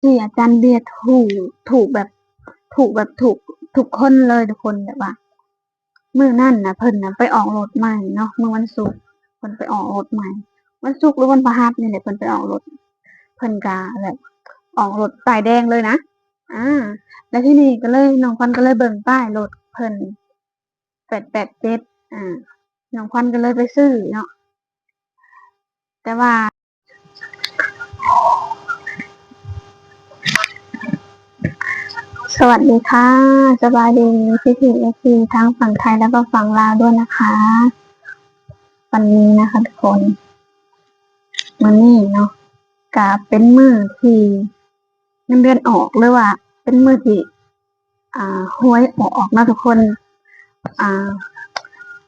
ที่อาจารย์เบียร์ถูกแบบถูกคนเลยทุกคนแบบว่ามื้อนั่นนะเพิ่นนะไปออกรถใหม่เนาะมื้อวันศุกร์เพิ่นไปออกรถใหม่วันศุกร์หรือวันพฤหัสนี่แหละเพิ่นไปออกรถเพิ่นก็แบบออกรถป้ายแดงเลยนะแล้วที่นี่ก็เลยน้องควันก็เลยเบิ่งป้ายรถเพิ่น887น้องควันก็เลยไปซื้อเนาะแต่ว่า สวัสดีค่ะสบายดีพี่เอฟซีทั้งฝั่งไทยแล้วก็ฝั่งลาวด้วยนะคะวันนี้นะคะทุกคนวันนี้เนาะกะเป็นมื้อที่เงินเดือนออกหรือว่าเป็นมื้อที่หวยออกนะทุกคนอ่า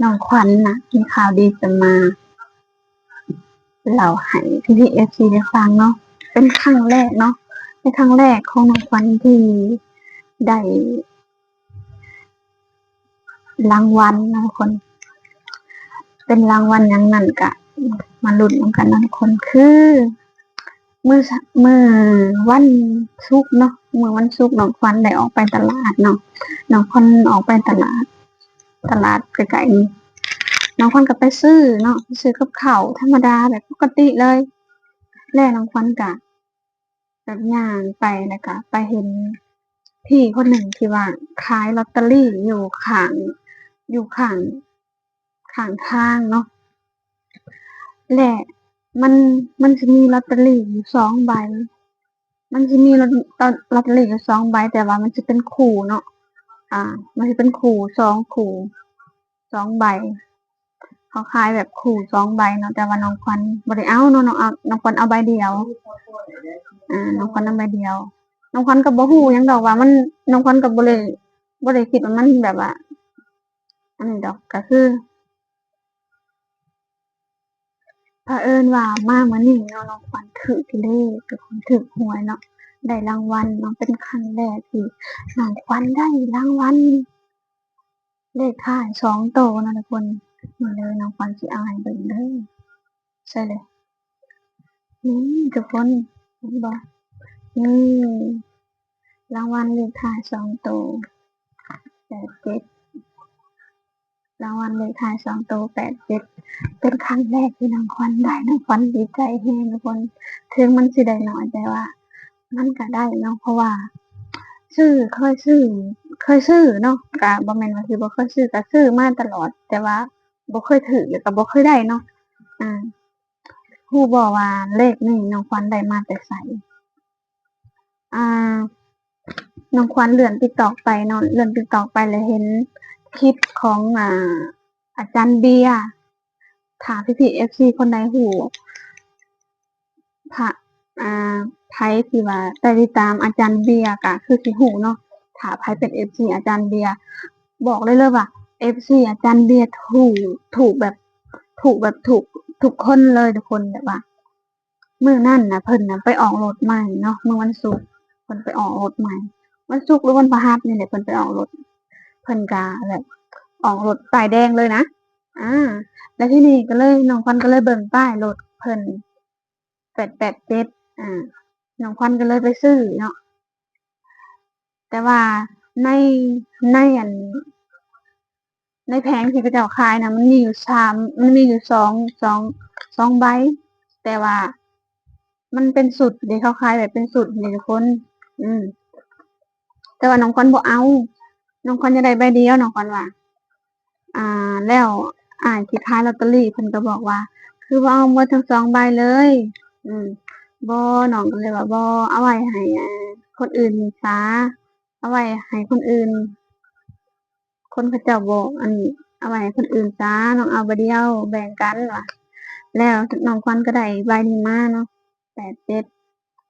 น้องขวัญนะมีข่าวดีจะมาเล่าให้พี่เอฟซีได้ฟังเนาะเป็นครั้งแรกเนาะเป็นครั้งแรกของน้องขวัญที่ได้รางวัลนะทุกคน เป็นรางวัลอย่างนั้นกะมาลุ้นกันนะทุกคนคือเมื่อวันศุกร์เนาะเมื่อวันศุกร์น้องควันได้ออกไปตลาดเนาะน้องควันออกไปตลาดไกลๆนี่น้องควันก็ไปซื้อเนาะซื้อกับข้าวธรรมดาแบบปกติเลยแล้วน้องควันกะแบบย่างไปแล้วก็ไปเห็นพี่คนหนึ่งที่ว่าขายลอตเตอรี่อยู่ข้างทางเนาะ แหละมันมันจะมีลอตเตอรี่อยู่2 ใบมันจะมีลอตเตอรี่อยู่2 ใบแต่ว่ามันจะเป็นคู่เนาะมันจะเป็นคู่2 ใบเขาขายแบบคู่2 ใบเนาะแต่ว่าน้องควันบ่ได้เอาเนาะน้องควันเอาใบเดียวน้องควันเอาใบเดียวน้องควันก็บ่ฮู้หยังดอกว่ามันน้องควันก็บ่ได้คิดว่ามันแบบว่าอันนี้ดอกก็คือ เผอิญว่ามามื้อนี้เนาะน้องขวัญถูกเลขเป็นคนถูกหวยเนาะได้รางวัลเนาะเป็นครั้งแรกที่น้องขวัญได้รางวัลเลขท้าย2 โตวนะทุกคนนี่เลยน้องขวัญสิเอาให้เบิ่งเด้อใช่เลยนี่ทุกคนเห็นบ่นี่รางวัลเลขท้าย2 โตว87รางวัลเลขท้าย2 โตว87เป็นครั้งแรกที่น้องขวัญได้น้องขวัญดีใจแฮงทุกคนถึงมันสิได้น้อยแต่ว่า มันก็ได้เนาะเพราะว่าเคยซื้อเนาะก็บ่แม่นว่าสิบ่เคยซื้อก็ซื้อมาตลอดแต่ว่าบ่เคยถูกแล้วก็บ่เคยได้เนาะอ่ารู้บ่ว่าเลขนี้น้องขวัญได้มาแต่ไสอ่าน้องขวัญเลื่อน TikTok ไปเนาะเลื่อน TikTok ไปแล้วเห็นคลิปของอาจารย์เบียร์ถ้าพี่ๆ FC คนใดรู้พระไผที่ว่าได้ติดตามอาจารย์เบียร์ก็คือสิรู้เนาะ ถ้าไผเป็น FC อาจารย์เบียร์บอกเลยว่า FC อาจารย์เบียร์ถูกคนเลยทุกคนแบบว่ามื้อนั้นน่ะเพิ่นน่ะไปออกรถใหม่เนาะมื้อวันศุกร์เพิ่นไปออกรถใหม่วันศุกร์หรือวันพฤหัสนี่แหละเพิ่นไปออกรถเพิ่นก็แบบออกรถป้ายแดงเลยนะแล้วทีนี้ก็เลยน้องขวัญก็เลยเบิ่งป้ายรถเพิ่น887น้องขวัญก็เลยไปซื้อเนาะแต่ว่าในในในแผงที่เขาเจ้าขายนะมันมีอยู่สองใบแต่ว่ามันเป็นสุดเดี๋ยวเขาขายแบบเป็นสุดนี่ทุกคนอืมแต่ว่าน้องควันบ่เอาน้องควันจะได้ใบเดียวน้องควันว่าแล้วที่ขายลอตเตอรี่เพิ่นก็บอกว่าคือบ่เอาหมดทั้ง2 ใบเลยอืมบ่น้องก็เลยว่าบ่เอาไว้ให้คนอื่นซะเอาไว้ให้คนอื่น คนเขาเจ้าบอกอันนี้เอาไว้ให้คนอื่นจ้าน้องเอาใบเดียวแบ่งกันว่ะแล้วน้องควันก็ได้ใบนี้มาเนาะ87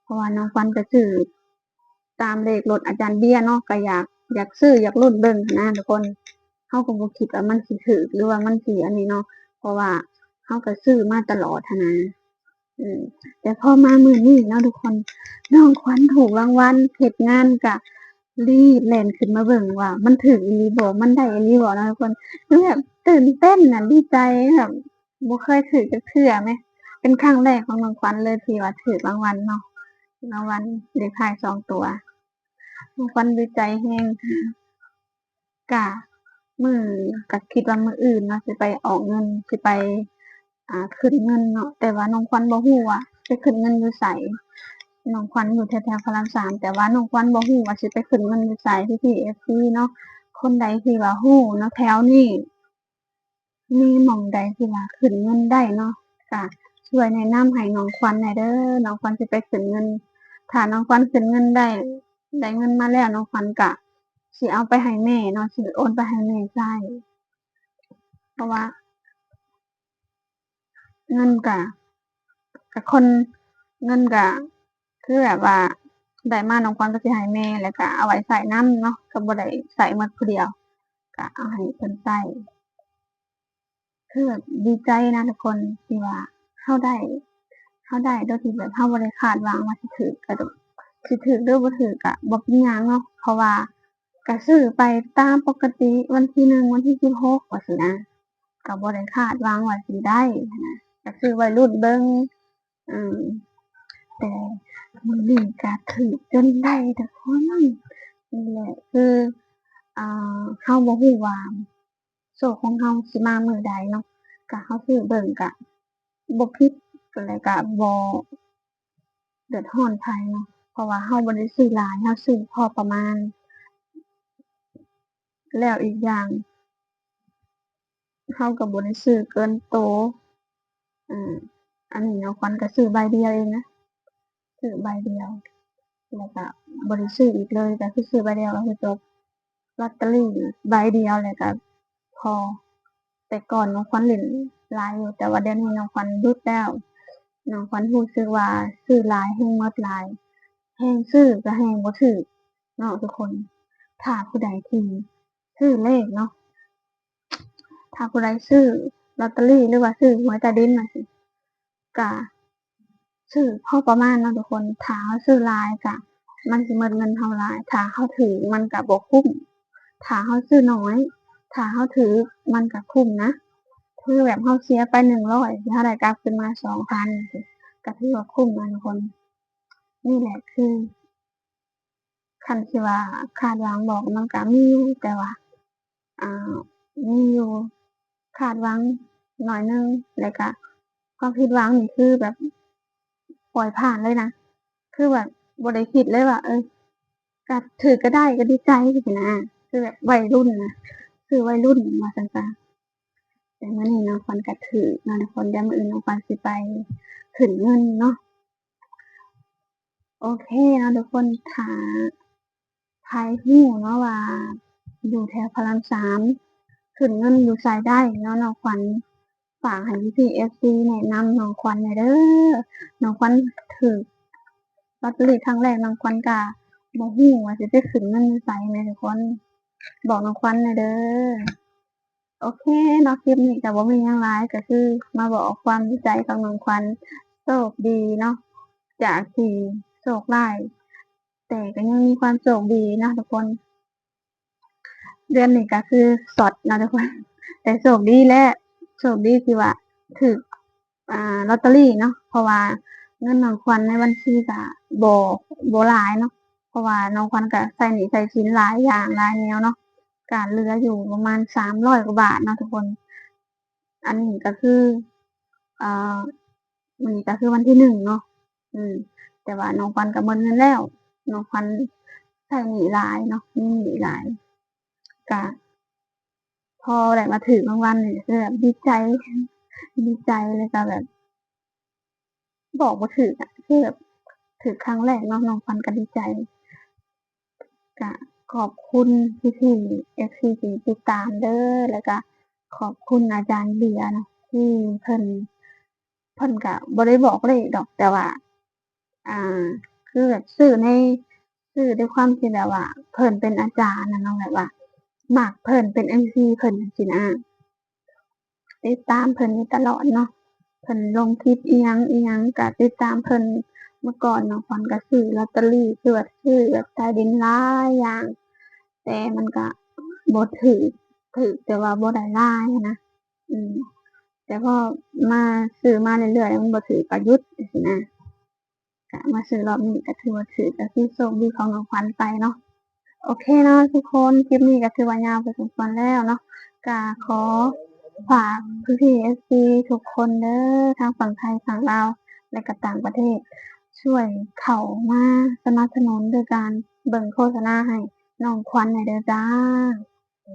เพราะว่าน้องควันก็ซื้อตามเลขรถอาจารย์เบี้ยเนาะก็อยากซื้ออยากลุ้นเบิ่งนะทุกคนเฮาก็บ่คิดว่ามันสิถูกหรือว่ามันสิอันนี้เนาะเพราะว่าเฮาก็ซื้อมาตลอดหั้นนะแต่พอมามื้อนี้เนาะทุกคนน้องขวัญถูกรางวัลเฮ็ดงานก็ รีบแล่นขึ้นมาเบิ่งว่ามันถึงอีหลีบ่มันได้อีหลีบ่เนาะทุกคนคือแบบตื่นเต้นน่ะดีใจแบบบ่เคยถูกจักเทื่อแหมเป็นครั้งแรกของน้องขวัญเลยที่ว่าถูกรางวัลเนาะ รางวัลเลขท้าย2 ตัวน้องควันดีใจแฮงกะมื้อกะคิดว่ามื้ออื่นเนาะสิไปออกเงินสิไปขึ้นเงินเนาะแต่ว่าน้องควันบ่ฮู้ว่าไปขึ้นเงินอยู่ไสน้องควันอยู่แถวๆพระราม3แต่ว่าน้องควันบ่ฮู้ว่าสิไปขึ้นเงินอยู่ไสพี่ๆ FC เนาะคนใดที่ว่าฮู้เนาะแถวนี้มีหม้องใดที่ว่าขึ้นเงินได้เนาะก็ช่วยแนะนำให้น้องควันหน่อยเด้อน้องควันสิไปขึ้นเงินถ้าน้องควันขึ้นเงินได้เงินมาแล้วน้องควันก็สิเอาไปให้แม่เนาะสิโอนไปให้แม่ใช้เพราะว่าเงินก็คนเงินก็คือแบบว่าได้มาน้องควันก็สิให้แม่แล้วก็เอาไว้ใช้นำเนาะก็บ่ได้ใช้หมดผู้เดียวก็เอาให้เพิ่นใช้คือแบบดีใจนะทุกคนที่ว่าเราได้โดยที่แบบเราบ่ได้คาดหวังว่าสิถูกก็สิถูกหรือบ่ถูกก็บ่เป็นหยังเนาะเพราะว่าก็ซื้อไปตามปกติวันที่1วันที่16ว่าซี้นะก็บ่ได้คาดหวังว่าสิได้นะก็ซื้อไว้ลุ้นเบิ่งอืมแต่มื้อนี้ก็ถูกจนได้ทุกคนนี่แหละคือเราบ่ฮู้ว่าโชคของเราสิมามื้อใดเนาะก็เราซื้อเบิ่งก็บ่ผิดแล้วก็บ่เดือดร้อนไผเนาะเพราะว่าเราบ่ได้ซื้อหลายเราซื้อพอประมาณแล้วอีกอย่างเราก็บ่ได้ซื้อเกินโตอืมอันนี้น้องขวัญก็ซื้อใบเดียวเองนะซื้อใบเดียวแล้วก็บ่ได้ซื้ออีกเลยก็คือซื้อใบเดียวก็คือจบลอตเตอรี่ใบเดียวแล้วก็พอแต่ก่อนน้องขวัญเล่นหลายอยู่แต่ว่าเดี๋ยวนี้น้องขวัญหยุดแล้วน้องขวัญรู้สึกว่าซื้อหลายแฮ่งหมดหลายแฮ่งซื้อก็แฮ่งบ่ถูกเนาะทุกคนถ้าผู้ใดที่ซื้อเลขเนาะถ้าผู้ใดซื้อลอตเตอรี่หรือว่าซื้อหวยใต้ดินมาสิก็ซื้อพอประมาณเนาะทุกคนถ้าเราซื้อหลายก็มันสิหมดเงินเราหลายถ้าเราถูกมันก็บ่คุ้มถ้าเราซื้อน้อยถ้าเราถูกมันก็คุ้มนะคือแบบเราเสียไป100ถ้าได้กลับคืนมา2,000จังซี้ก็ถือว่าคุ้มนะทุกคนนี่แหละคือคันสิว่าคาดหวังบ่มันก็มีอยู่แต่ว่าอ่ามีอยู่คาดหวังหน่อยหนึ่งแล้วก็ความผิดหวังนี่คือแบบปล่อยผ่านเลยนะคือแบบบ่ได้คิดเลยว่าก็ถูกก็ได้ก็ดีใจจังซี้นะคือแบบวัยรุ่นนะคือวัยรุ่นว่าซั่นซะแต่มื้อนี้น้องขวัญก็ถูกเนาะทุกคนเดี๋ยวมื้ออื่นน้องขวัญสิไปขึ้นเงินเนาะโอเคเนาะทุกคนถ้าไผรู้เนาะว่าอยู่แถวพระราม3ขึ้นเงินอยู่ไสได้เนาะน้องขวัญฝากให้พี่ FC แนะนำน้องขวัญหน่อยเด้อน้องขวัญถูกลอตเตอรี่ครั้งแรกน้องขวัญก็บ่รู้ว่าสิไปขึ้นเงินอยู่ไสแหมทุกคนบอกน้องขวัญหน่อยเด้อโอเคเนาะคลิปนี้ก็บ่มีหยังหลายก็คือมาบอกความดีใจของน้องขวัญโชคดีเนาะจากที่โชคร้ายแต่ก็ยังมีความโชคดีเนาะทุกคน เดือนนี้ก็คือสดเนาะทุกคนแต่โชคดีและโชคดีที่ว่าถูกลอตเตอรี่เนาะเพราะว่าเงินน้องขวัญในบัญชีก็บ่หลายเนาะเพราะว่าน้องขวัญก็ใช้หนี้ใช้สินหลายอย่างหลายแนวเนาะก็เหลืออยู่ประมาณ300กว่าบาทเนาะทุกคนอันนี้ก็คืออ่ามื้อนี้ก็คือวันที่1เนาะอืมแต่ว่าน้องขวัญก็หมดเงินแล้วน้องขวัญใช้หนี้หลายเนาะมีหนี้หลายก็พอได้มาถูกรางวัลนี่คือแบบดีใจดีใจแล้วก็แบบบอกบ่ถูกอะคือแบบถูกครั้งแรกเนาะน้องขวัญก็ดีใจก็ขอบคุณพี่ๆ FC ที่ติดตามเด้อแล้วก็ขอบคุณอาจารย์เบียร์เนาะที่เพิ่นก็บ่ได้บอกเลขดอกแต่ว่าอ่าคือแบบซื้อด้วยความที่แบบว่าเพิ่นเป็นอาจารย์อะเนาะแบบว่ามักเพิ่นเป็น MC เพิ่นจังซี้นะ ติดตามเพิ่นอยู่ตลอดเนาะเพิ่นลงคลิปอิหยังก็ติดตามเพิ่นเมื่อก่อนน้องขวัญก็ซื้อลอตเตอรี่ซื้อแบบใต้ดินหลายอย่างแต่มันก็บ่ถูกแต่ว่าบ่ได้หลายหั้นนะอืมแต่พอมาซื้อมาเรื่อยๆมันบ่ถูกก็หยุดจังซี้นะ มาซื้อรอบนี้ก็ถือว่าถือก็คือโชคดีของน้องขวัญไปเนาะโอเคเนาะทุกคนคลิปนี้ก็ถือว่ายาวพอสมควรแล้วเนาะก็ขอฝากพี่ๆ FC ทุกคนเด้อทั้งฝั่งไทยฝั่งลาวและก็ต่างประเทศ ช่วยเข้ามาสนับสนุนโดยการเบิ่งโฆษณาให้น้องขวัญหน่อยเด้อจ้า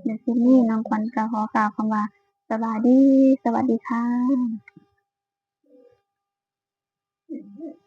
เดี๋ยวคลิปนี้น้องขวัญก็ขอกล่าวคำว่าสบายดีสวัสดีค่ะ